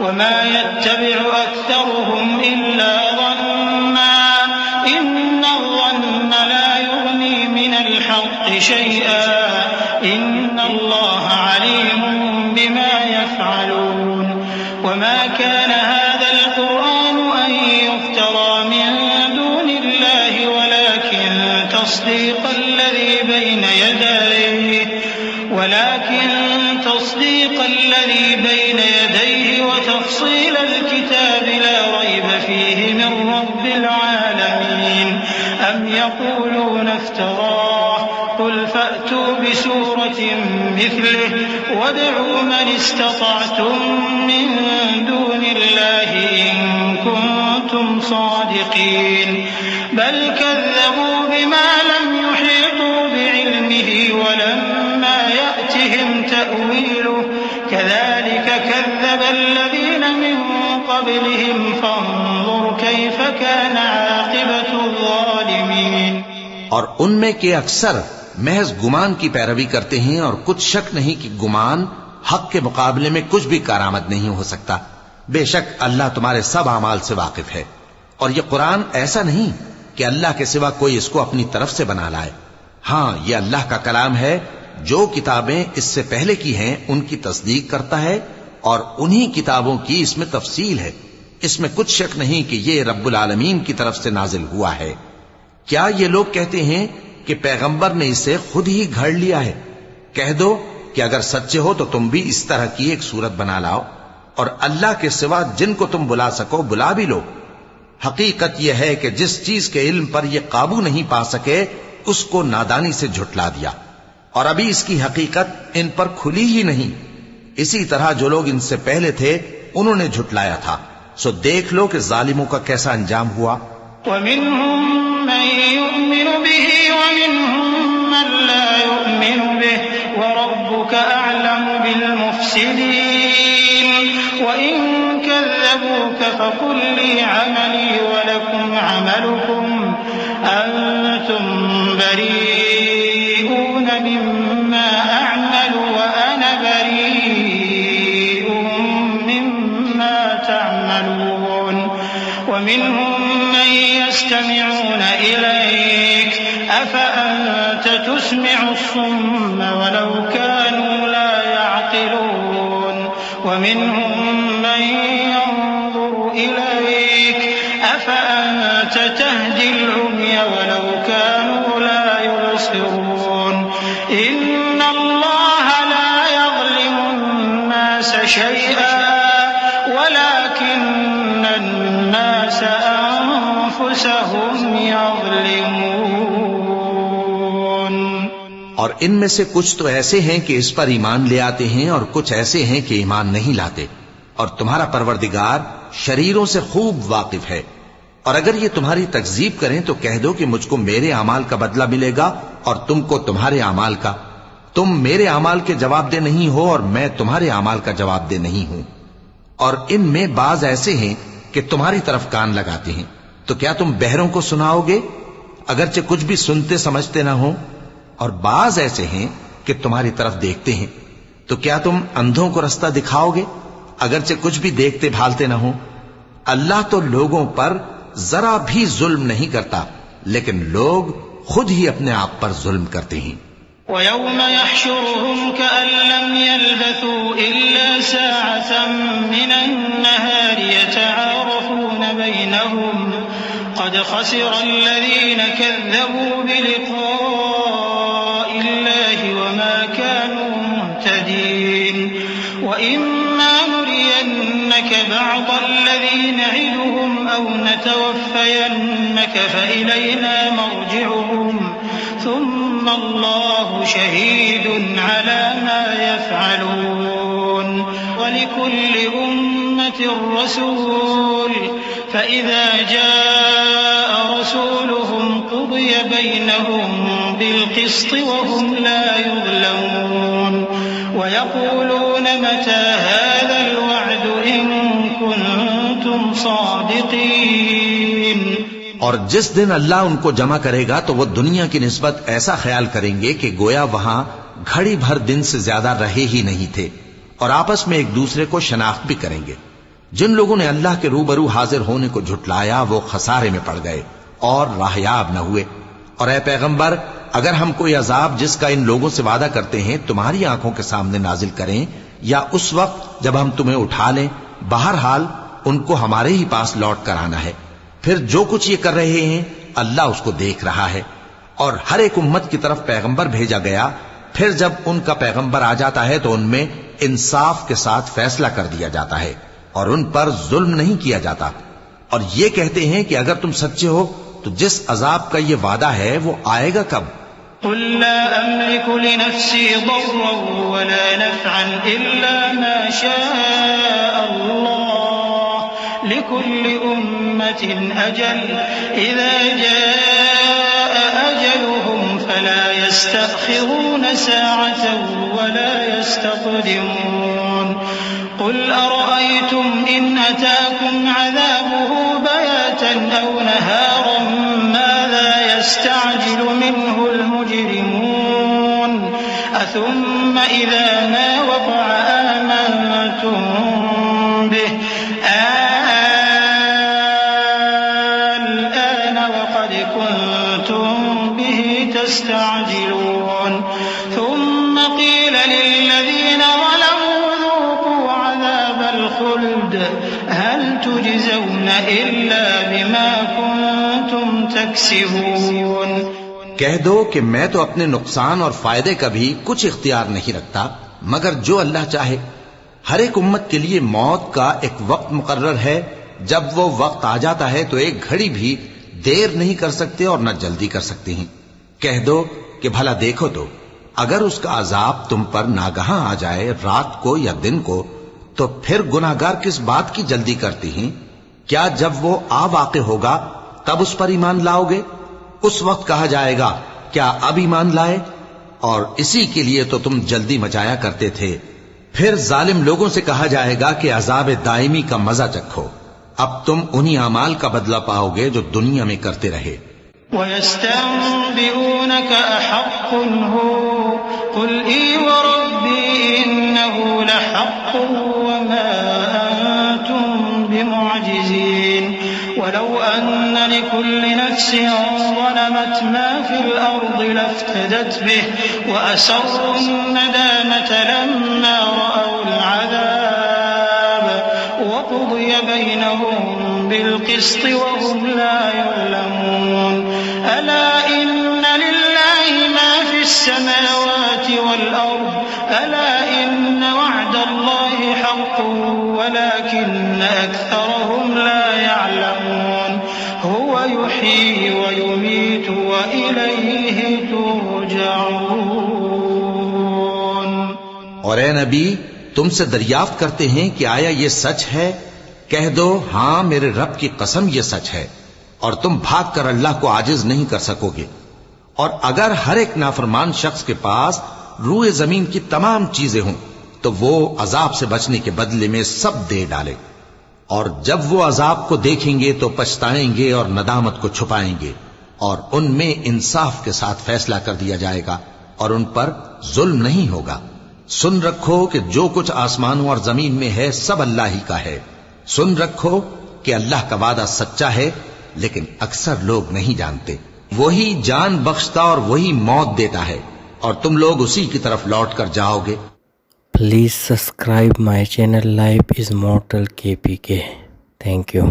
वमा यत्तबिउ अक्सरुहुम इल्ला ज़न्ना इन्नज़्ज़न्न ला युग़नी मिनल हक़्क़ि शैअन इन्नल्लाह अलीमुम बिमा यफ़अलून वमा कान हाज़ल क़ुरआन अन युफ़्तरा मिन दूनिल्लाहि वलाकिन तस्दीक़ल लज़ी बैन यदैहि वतफ़सील الكتاب لا ريب فيه من رب العالمين أم يقولون افتراه قل فأتوا بسورة مثله وادعوا من استطعتم من دون الله إن كنتم صادقين بل كذبوا بما لم يحيطوا بعلمه ولما يأتهم تأويله كذلك كذب الذين من قبلهم فانظر كيف كان عاقبة الظالمين। और उनमें के अक्सर महज गुमान की पैरवी करते हैं और कुछ शक नहीं कि गुमान हक के मुकाबले में कुछ भी कारआमद नहीं हो सकता। बेशक अल्लाह तुम्हारे सब अमाल से वाकिफ है। और ये कुरान ऐसा नहीं कि अल्लाह के सिवा कोई इसको अपनी तरफ से बना लाए। हाँ, ये अल्लाह का कलाम है। जो किताबें इससे पहले की हैं उनकी तस्दीक करता है और उन्हीं किताबों की इसमें तफसील है। इसमें कुछ शक नहीं कि ये रब्बुल आलमीन की तरफ से नाजिल हुआ है। क्या ये लोग कहते हैं कि पैगंबर ने इसे खुद ही घड़ लिया है? कह दो कि अगर सच्चे हो तो तुम भी इस तरह की एक सूरत बना लाओ और अल्लाह के सिवा जिनको तुम बुला सको बुला भी लो। हकीकत यह है कि जिस चीज के इल्म पर ये काबू नहीं पा सके उसको नादानी से झुटला दिया और अभी इसकी हकीकत इन पर खुली ही नहीं। इसी तरह जो लोग इनसे पहले थे उन्होंने झुटलाया था। सो देख लो कि जालिमों का कैसा अंजाम हुआ। वमिन्हुम मन युमिनु बिही वमिन्हुम मन ला युमिनु बिही वरब्बुका अअलमु बिल मुफ्सिदीन वइन कज़्ज़बूका फकुल ली अमली वलकुम अमलुकुम अंतुम बरीऊन मिम्मा अअमलु व अना बरीउम मिम्मा तअमलून वमिन्हुम मन यस्तमिऊन इलैक अफअंत तुस्मिउ अस्सुम्म वलौ कानू ला यअक़िलून वमिन्हुम मन यंज़ुरु इलैक अफअंत तहदिल उम्य वलौ कानू ला युबसिरून इन्नल्लाह ला यज़लिमु अन्नास शैअन वलाकिन्न अन्नास अनफुसहुम यज़लिमून। और इनमें से कुछ तो ऐसे हैं कि इस पर ईमान ले आते हैं और कुछ ऐसे हैं कि ईमान नहीं लाते। और तुम्हारा परवरदिगार शरीरों से खूब वाकिफ है। और अगर ये तुम्हारी तकजीब करें तो कह दो कि मुझको मेरे अमाल का बदला मिलेगा और तुमको तुम्हारे अमाल का। तुम मेरे अमाल के जवाबदेह नहीं हो और मैं तुम्हारे अमाल का जवाबदेह नहीं हूं। और इनमें बाज ऐसे हैं कि तुम्हारी तरफ कान लगाते हैं, तो क्या तुम बहरों को सुनाओगे अगरचे कुछ भी सुनते समझते ना हो? और बाज ऐसे हैं कि तुम्हारी तरफ देखते हैं, तो क्या तुम अंधों को रास्ता दिखाओगे अगरचे कुछ भी देखते भालते ना हो? अल्लाह तो लोगों पर जरा भी जुल्म नहीं करता, लेकिन लोग खुद ही अपने आप पर जुल्म करते हैं। वयौम यहशुरुहुम कअन लम यल्बथू इल्ला साअतन मिनन नहारि यतआरफून बैनहुम क़द खसिरा अल्लज़ीन कज़्ज़बू बिलिक़ाइल्लाहि वमा कानू मुहतदीन वइम्मा नुरियन्नक बअज़ अल्लज़ी न'iदुहुम औ नतवफ़्फ़यन्नक फ़इलैना मर्जि'ुहुम ثم الله شهيد على ما يفعلون ولكل أمة رسول فإذا جاء رسولهم قضي بينهم بالقسط وهم لا يظلمون ويقولون متى هذا الوعد إن كنتم صادقين। और जिस दिन अल्लाह उनको जमा करेगा तो वो दुनिया की निस्बत ऐसा ख्याल करेंगे कि गोया वहां घड़ी भर दिन से ज्यादा रहे ही नहीं थे और आपस में एक दूसरे को शनाख्त भी करेंगे। जिन लोगों ने अल्लाह के रूबरू हाजिर होने को झुटलाया वो खसारे में पड़ गए और राहयाब न हुए। और ए पैगंबर, अगर हम कोई अजाब जिसका इन लोगों से वादा करते हैं तुम्हारी आंखों के सामने नाजिल करें या उस वक्त जब हम तुम्हें उठा लें, बहरहाल उनको हमारे ही पास लौट कर आना है। फिर जो कुछ ये कर रहे हैं अल्लाह उसको देख रहा है। और हर एक उम्मत की तरफ पैगंबर भेजा गया, फिर जब उनका पैगंबर आ जाता है तो उनमें इंसाफ के साथ फैसला कर दिया जाता है और उन पर जुल्म नहीं किया जाता। और ये कहते हैं कि अगर तुम सच्चे हो तो जिस अजाब का ये वादा है वो आएगा कब? कुल ला अमलिकु लिनफ्सी दर्रन वला नफ़अन इल्ला मा शाअ अल्लाह लिकुल्लि उम्मतिन अजल इज़ा जाअ अजलुहुम फला यस्तअखिरून साअतन वला यस्तक़दिमून। कुल अरअयतुम इन अताकुम अज़ाबुहु बयातन औ नहारन माज़ा यस्तअजिलु मिन्हुल मुजरिमून अथुम्म इज़ा मा वक़अ आमनतुम बिहि आन वक़द कुंतुम बिहि तस्तअजिलून। थुम्म क़ील लिल्लज़ीन ज़लमू ذूक़ू अज़ाबल ख़ुल्द हल तुजज़ौन इल्ला बिमा कुंतुम तक्सिबून। कह दो कि मैं तो अपने नुकसान और फायदे का भी कुछ इख्तियार नहीं रखता मगर जो अल्लाह चाहे। हर एक उम्मत के लिए मौत का एक वक्त मुकर्रर है। जब वो वक्त आ जाता है तो एक घड़ी भी देर नहीं कर सकते और न जल्दी कर सकते हैं। कह दो कि भला देखो तो अगर उसका अजाब तुम पर नागहां आ जाए रात को या दिन को, तो फिर गुनाहगार किस बात की जल्दी करती हैं? क्या जब वो आ वाक़े होगा तब उस पर ईमान लाओगे? उस वक्त कहा जाएगा क्या अब ईमान लाए? और इसी के लिए तो तुम जल्दी मचाया करते थे। फिर जालिम लोगों से कहा जाएगा कि अजाब दायमी का मजा चखो। अब तुम उन्हीं अमाल का बदला पाओगे जो दुनिया में करते रहे। वयस्तंबिऊनक अहक्कुन हु कुल ई व रब्बी इन्नहु लहक्कुन व मा अंतुम बिमुअजिजीन। वलौ अन्न लिकुल्लि नफ्सिन ज़लमत मा फिल अर्दि लफ्तदत बिहि व असर्रुन नदामत लम्मा रअउल अज़ाब व क़ुदिय बैनहुम बिलक़िस्ति व हुम ला यअलमून। अला इन्न लिल्लाहि मा फिस्समावाति वल अर्द अला इन्न वअदल्लाहि हक़्क़ुन वलाकिन्न अक्सरहुम ला यअलमून। हुव युह्यी व युमीतु व इलैहि तुरजऊन। और ए नबी, तुमसे दरियाफ्त करते हैं कि आया ये सच है? कह दो हां, मेरे रब की कसम ये सच है। और तुम भाग कर अल्लाह को आजिज नहीं कर सकोगे। और अगर हर एक नाफरमान शख्स के पास रूए जमीन की तमाम चीजें हों तो वो अजाब से बचने के बदले में सब दे डाले। और जब वो अजाब को देखेंगे तो पछताएंगे और नदामत को छुपाएंगे। और उनमें इंसाफ के साथ फैसला कर दिया जाएगा और उन पर जुल्म नहीं होगा। सुन रखो कि जो कुछ आसमानों और जमीन में है सब अल्लाह ही का है। सुन रखो कि अल्लाह का वादा सच्चा है, लेकिन अक्सर लोग नहीं जानते। वही जान बख्शता और वही मौत देता है और तुम लोग उसी की तरफ लौट कर जाओगे। Please subscribe my channel Life is Mortal KPK. Thank you.